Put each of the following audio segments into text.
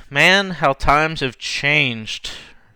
Man, how times have changed.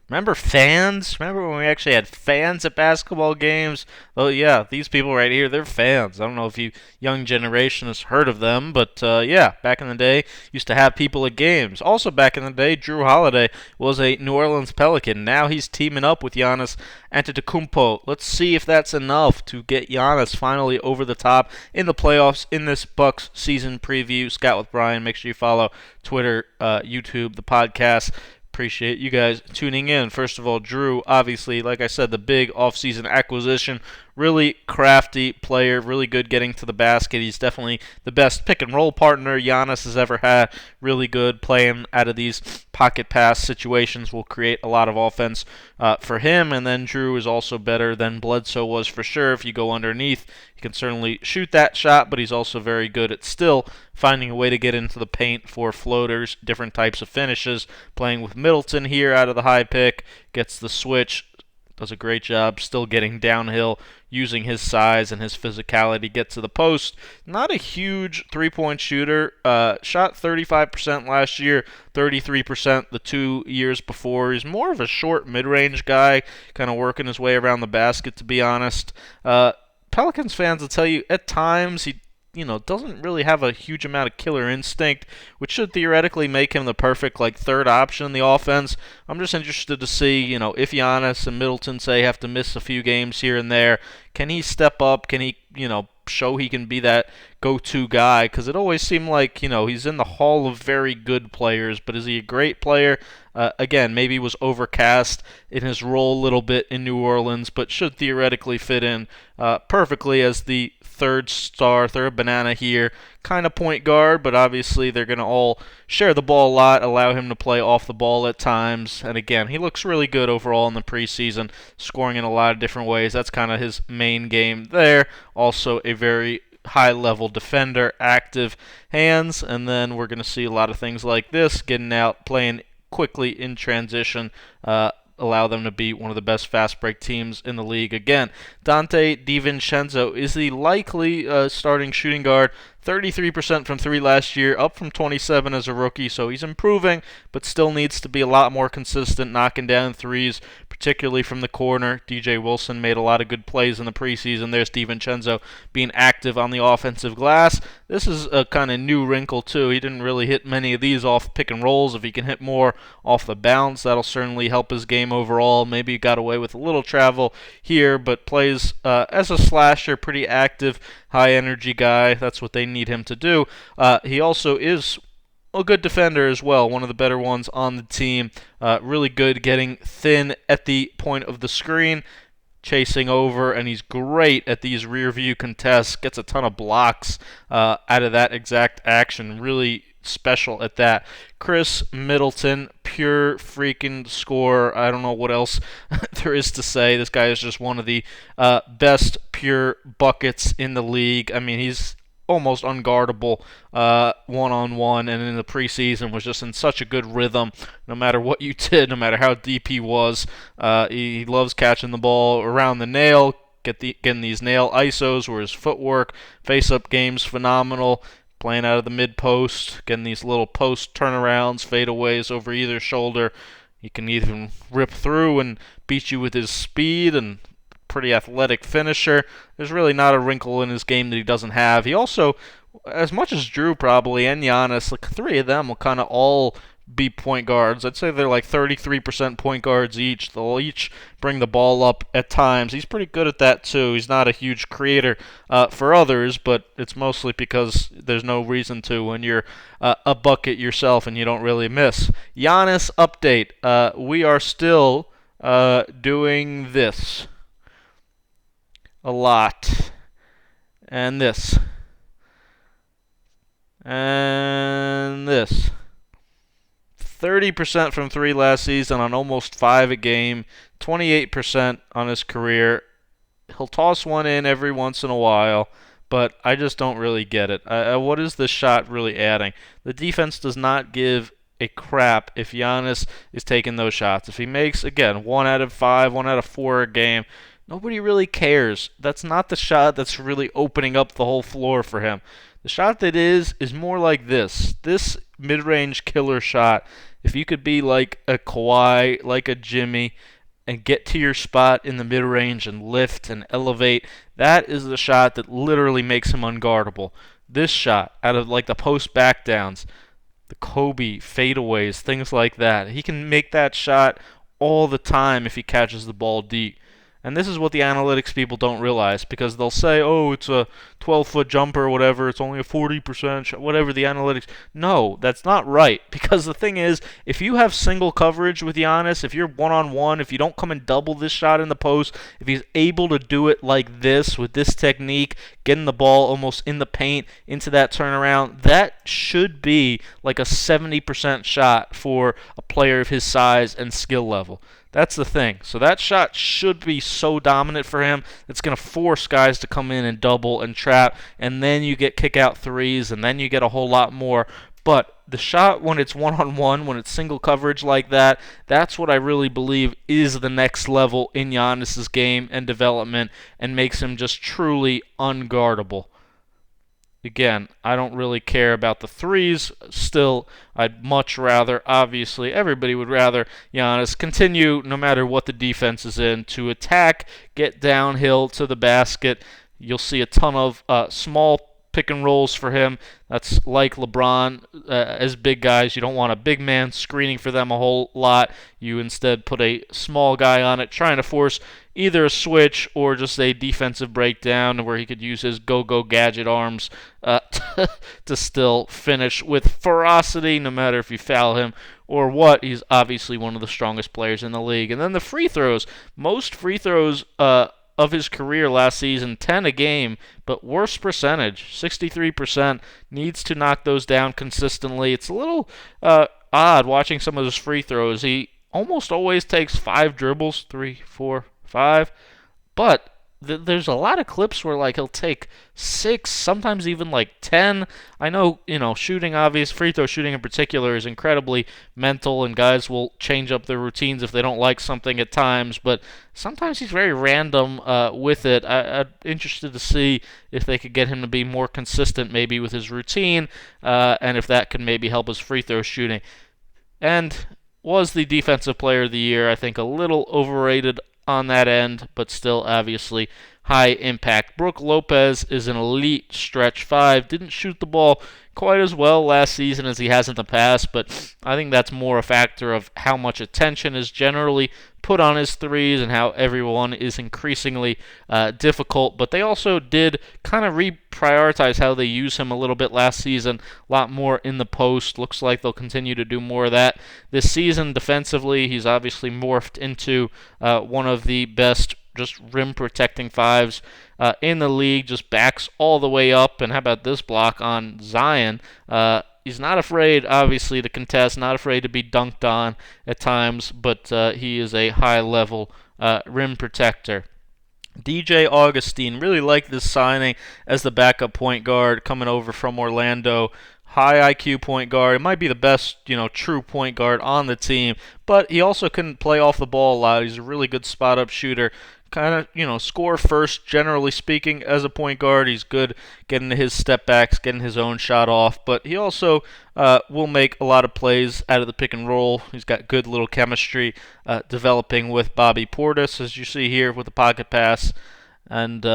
Remember fans? Remember when we actually had fans at basketball games? Oh yeah, these people right here, they're fans. I don't know if you young generation has heard of them, but yeah, back in the day, used to have people at games. Also back in the day, Drew Holiday was a New Orleans Pelican. Now he's teaming up with Giannis Antetokounmpo. Let's see if that's enough to get Giannis finally over the top in the playoffs in this Bucks season preview. Scout with Brian. Make sure you follow Twitter, YouTube, the podcast. Appreciate you guys tuning in. First of all, Drew, obviously, like I said, the big offseason acquisition. Really crafty player, really good getting to the basket. He's definitely the best pick and roll partner Giannis has ever had. Really good playing out of these pocket pass situations will create a lot of offense for him. And then Drew is also better than Bledsoe was for sure. If you go underneath, he can certainly shoot that shot, but he's also very good at still finding a way to get into the paint for floaters, different types of finishes. Playing with Middleton here out of the high pick, gets the switch, does a great job still getting downhill, using his size and his physicality to get to the post. Not a huge three-point shooter. Shot 35% last year, 33% the 2 years before. He's more of a short mid-range guy, kind of working his way around the basket, to be honest. Pelicans fans will tell you at times he doesn't really have a huge amount of killer instinct, which should theoretically make him the perfect third option in the offense. I'm just interested to see, if Giannis and Middleton say have to miss a few games here and there, can he step up? Can he, show he can be that go-to guy? Because it always seemed like, he's in the hall of very good players, but is he a great player? Again, maybe he was overcast in his role a little bit in New Orleans, but should theoretically fit in perfectly as the third banana here, kind of point guard, but obviously they're going to all share the ball a lot, allow him to play off the ball at times. And again, he looks really good overall in the preseason, scoring in a lot of different ways. That's kind of his main game there. Also a very high-level defender, active hands, and then we're going to see a lot of things like this, getting out, playing quickly in transition, allow them to be one of the best fast break teams in the league. Again, Dante DiVincenzo is the likely starting shooting guard. 33% from three last year, up from 27 as a rookie, so he's improving, but still needs to be a lot more consistent, knocking down threes, particularly from the corner. DJ Wilson made a lot of good plays in the preseason. There's DiVincenzo being active on the offensive glass. This is a kind of new wrinkle, too. He didn't really hit many of these off pick and rolls. If he can hit more off the bounce, that'll certainly help his game overall. Maybe he got away with a little travel here, but plays as a slasher, pretty active, high-energy guy. That's what they need him to do. He also is a good defender as well, one of the better ones on the team. Really good getting thin at the point of the screen, chasing over, and he's great at these rear view contests. Gets a ton of blocks out of that exact action. Really special at that. Chris Middleton, pure freaking scorer. I don't know what else there is to say. This guy is just one of the best pure buckets in the league. I mean, he's almost unguardable one-on-one, and in the preseason was just in such a good rhythm. No matter what you did, no matter how deep he was, he loves catching the ball around the nail, getting these nail isos where his footwork, face-up game's phenomenal. Playing out of the mid-post, getting these little post turnarounds, fadeaways over either shoulder. He can even rip through and beat you with his speed, and pretty athletic finisher. There's really not a wrinkle in his game that he doesn't have. He also, as much as Drew probably and Giannis, three of them will kind of all be point guards. I'd say they're 33% point guards each. They'll each bring the ball up at times. He's pretty good at that too. He's not a huge creator for others, but it's mostly because there's no reason to when you're a bucket yourself and you don't really miss. Giannis update. We are still doing this a lot. And this. And this. 30% from three last season on almost 5 a game, 28% on his career. He'll toss one in every once in a while, but I just don't really get it. What is this shot really adding? The defense does not give a crap if Giannis is taking those shots. If he makes, again, 1 out of 5, 1 out of 4 a game, nobody really cares. That's not the shot that's really opening up the whole floor for him. The shot that is more like this. This mid-range killer shot if you could be like a Kawhi, like a Jimmy, and get to your spot in the mid-range and lift and elevate, that is the shot that literally makes him unguardable. This shot, out of like the post back downs, the Kobe fadeaways, things like that, he can make that shot all the time if he catches the ball deep. And this is what the analytics people don't realize, because they'll say, oh, it's a 12-foot jumper or whatever, it's only a 40% shot, whatever the analytics. No, that's not right, because the thing is, if you have single coverage with Giannis, if you're one-on-one, if you don't come and double this shot in the post, if he's able to do it like this, with this technique, getting the ball almost in the paint into that turnaround, that should be like a 70% shot for a player of his size and skill level. That's the thing. So that shot should be so dominant for him. It's going to force guys to come in and double and trap, and then you get kick-out threes, and then you get a whole lot more. But the shot when it's one-on-one, when it's single coverage like that, that's what I really believe is the next level in Giannis's game and development and makes him just truly unguardable. Again, I don't really care about the threes. Still, I'd much rather, obviously, everybody would rather Giannis continue, no matter what the defense is in, to attack, get downhill to the basket. You'll see a ton of small pick and rolls for him. That's like LeBron as big guys. You don't want a big man screening for them a whole lot. You instead put a small guy on it, trying to force either a switch or just a defensive breakdown where he could use his go-go gadget arms to still finish with ferocity, no matter if you foul him or what. He's obviously one of the strongest players in the league. And then the free throws. Most free throws of his career last season, 10 a game, but worst percentage, 63%. Needs to knock those down consistently. It's a little odd watching some of his free throws. He almost always takes 5 dribbles, 3, 4, 5, but there's a lot of clips where like he'll take 6, sometimes even like 10. I know, shooting, obvious free throw shooting in particular is incredibly mental, and guys will change up their routines if they don't like something at times, but sometimes he's very random with it. I'm interested to see if they could get him to be more consistent maybe with his routine, and if that could maybe help his free throw shooting. And was the defensive player of the year. I think a little overrated on that end, but still obviously high impact. Brook Lopez is an elite stretch 5. Didn't shoot the ball quite as well last season as he has in the past, but I think that's more a factor of how much attention is generally put on his threes and how everyone is increasingly difficult. But they also did kind of reprioritize how they use him a little bit last season, a lot more in the post. Looks like they'll continue to do more of that this season. Defensively, he's obviously morphed into one of the best just rim protecting 5s in the league, just backs all the way up. And how about this block on Zion? He's not afraid, obviously, to contest, not afraid to be dunked on at times, but he is a high-level rim protector. DJ Augustin, really like this signing as the backup point guard coming over from Orlando. High IQ point guard. It might be the best, true point guard on the team, but he also can play off the ball a lot. He's a really good spot-up shooter. Kind of, score first, generally speaking, as a point guard. He's good getting to his step backs, getting his own shot off, but he also will make a lot of plays out of the pick and roll. He's got good little chemistry developing with Bobby Portis, as you see here with the pocket pass, and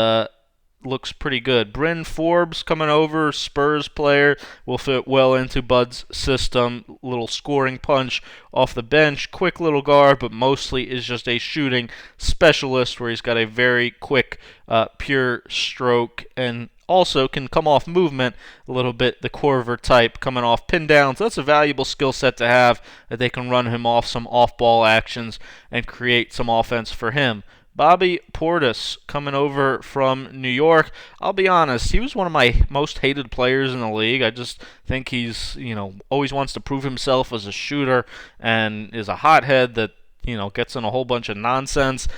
looks pretty good. Bryn Forbes coming over, Spurs player, will fit well into Bud's system. Little scoring punch off the bench, quick little guard, but mostly is just a shooting specialist where he's got a very quick, pure stroke, and also can come off movement a little bit, the Korver type, coming off pin downs. That's a valuable skill set to have, that they can run him off some off-ball actions and create some offense for him. Bobby Portis coming over from New York. I'll be honest, he was one of my most hated players in the league. I just think he's, always wants to prove himself as a shooter and is a hothead that, gets in a whole bunch of nonsense.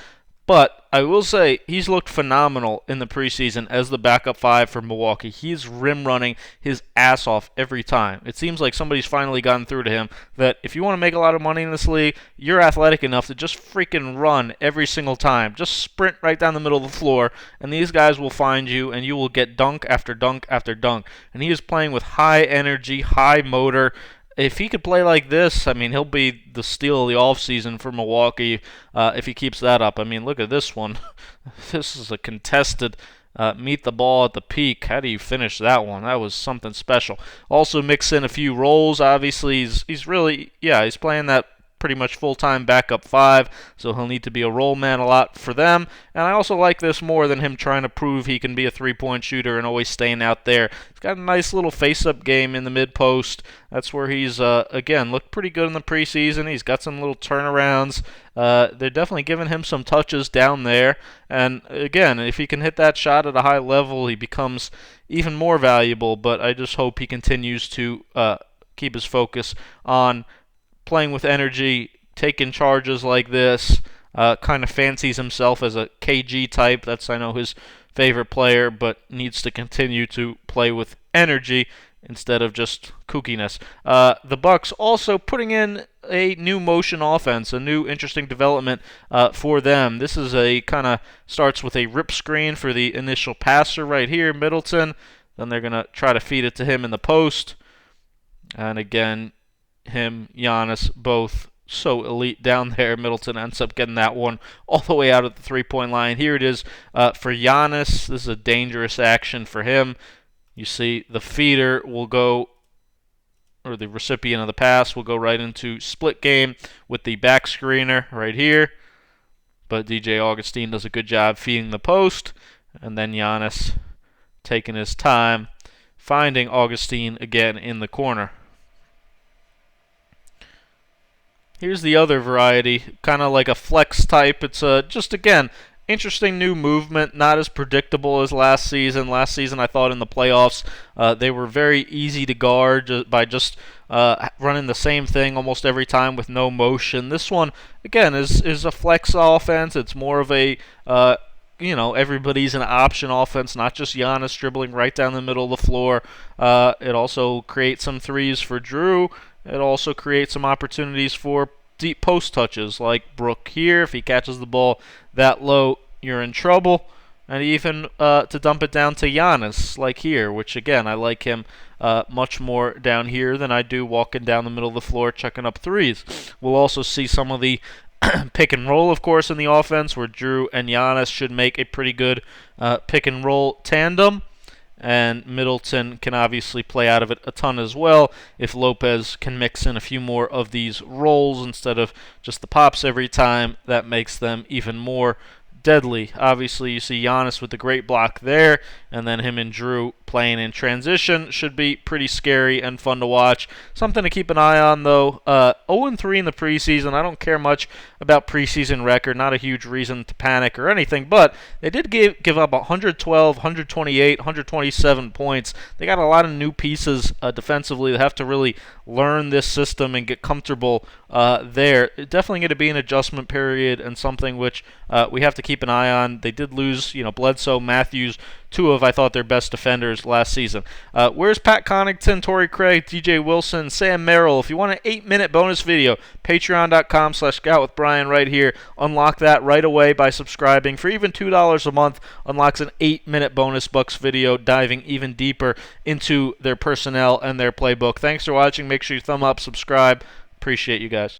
But I will say he's looked phenomenal in the preseason as the backup 5 for Milwaukee. He's rim running his ass off every time. It seems like somebody's finally gotten through to him that if you want to make a lot of money in this league, you're athletic enough to just freaking run every single time. Just sprint right down the middle of the floor, and these guys will find you, and you will get dunk after dunk after dunk. And he is playing with high energy, high motor, if he could play like this, I mean, he'll be the steal of the offseason for Milwaukee if he keeps that up. I mean, look at this one. This is a contested meet the ball at the peak. How do you finish that one? That was something special. Also mix in a few roles. Obviously, he's really, yeah, he's playing that pretty much full-time backup five, so he'll need to be a role man a lot for them. And I also like this more than him trying to prove he can be a three-point shooter and always staying out there. He's got a nice little face-up game in the mid-post. That's where he's, again, looked pretty good in the preseason. He's got some little turnarounds. They're definitely giving him some touches down there. And, again, if he can hit that shot at a high level, he becomes even more valuable. But I just hope he continues to keep his focus on playing with energy, taking charges like this, kind of fancies himself as a KG type. That's, I know, his favorite player, but needs to continue to play with energy instead of just kookiness. The Bucks also putting in a new motion offense, a new interesting development for them. This is a kind of starts with a rip screen for the initial passer right here, Middleton. Then they're going to try to feed it to him in the post. And again, him, Giannis, both so elite down there. Middleton ends up getting that one all the way out at the three-point line. Here it is for Giannis. This is a dangerous action for him. You see the feeder will go, or the recipient of the pass will go right into split game with the back screener right here. But DJ Augustin does a good job feeding the post. And then Giannis taking his time, finding Augustin again in the corner. Here's the other variety, kind of like a flex type. It's just, again, interesting new movement, not as predictable as last season. Last season, I thought in the playoffs, they were very easy to guard by just running the same thing almost every time with no motion. This one, again, is a flex offense. It's more of a everybody's an option offense, not just Giannis dribbling right down the middle of the floor. It also creates some threes for Jrue. It also creates some opportunities for deep post touches like Brook here. If he catches the ball that low, you're in trouble. And even to dump it down to Giannis like here, which again, I like him much more down here than I do walking down the middle of the floor chucking up threes. We'll also see some of the pick and roll, of course, in the offense where Jrue and Giannis should make a pretty good pick and roll tandem. And Middleton can obviously play out of it a ton as well if Lopez can mix in a few more of these rolls instead of just the pops every time. That makes them even more deadly. Obviously, you see Giannis with the great block there, and then him and Jrue playing in transition should be pretty scary and fun to watch. Something to keep an eye on, though. 0-3 in the preseason. I don't care much about preseason record. Not a huge reason to panic or anything, but they did give up 112, 128, 127 points. They got a lot of new pieces defensively. They have to really learn this system and get comfortable there. Definitely going to be an adjustment period and something which we have to keep an eye on. They did lose, Bledsoe, Matthews, two of, I thought, their best defenders last season. Where's Pat Connaughton, Torrey Craig, DJ Wilson, Sam Merrill? If you want an 8-minute bonus video, patreon.com/scoutwithbrian right here. Unlock that right away by subscribing. For even $2 a month, unlocks an 8-minute bonus Bucks video diving even deeper into their personnel and their playbook. Thanks for watching. Make sure you thumb up, subscribe. Appreciate you guys.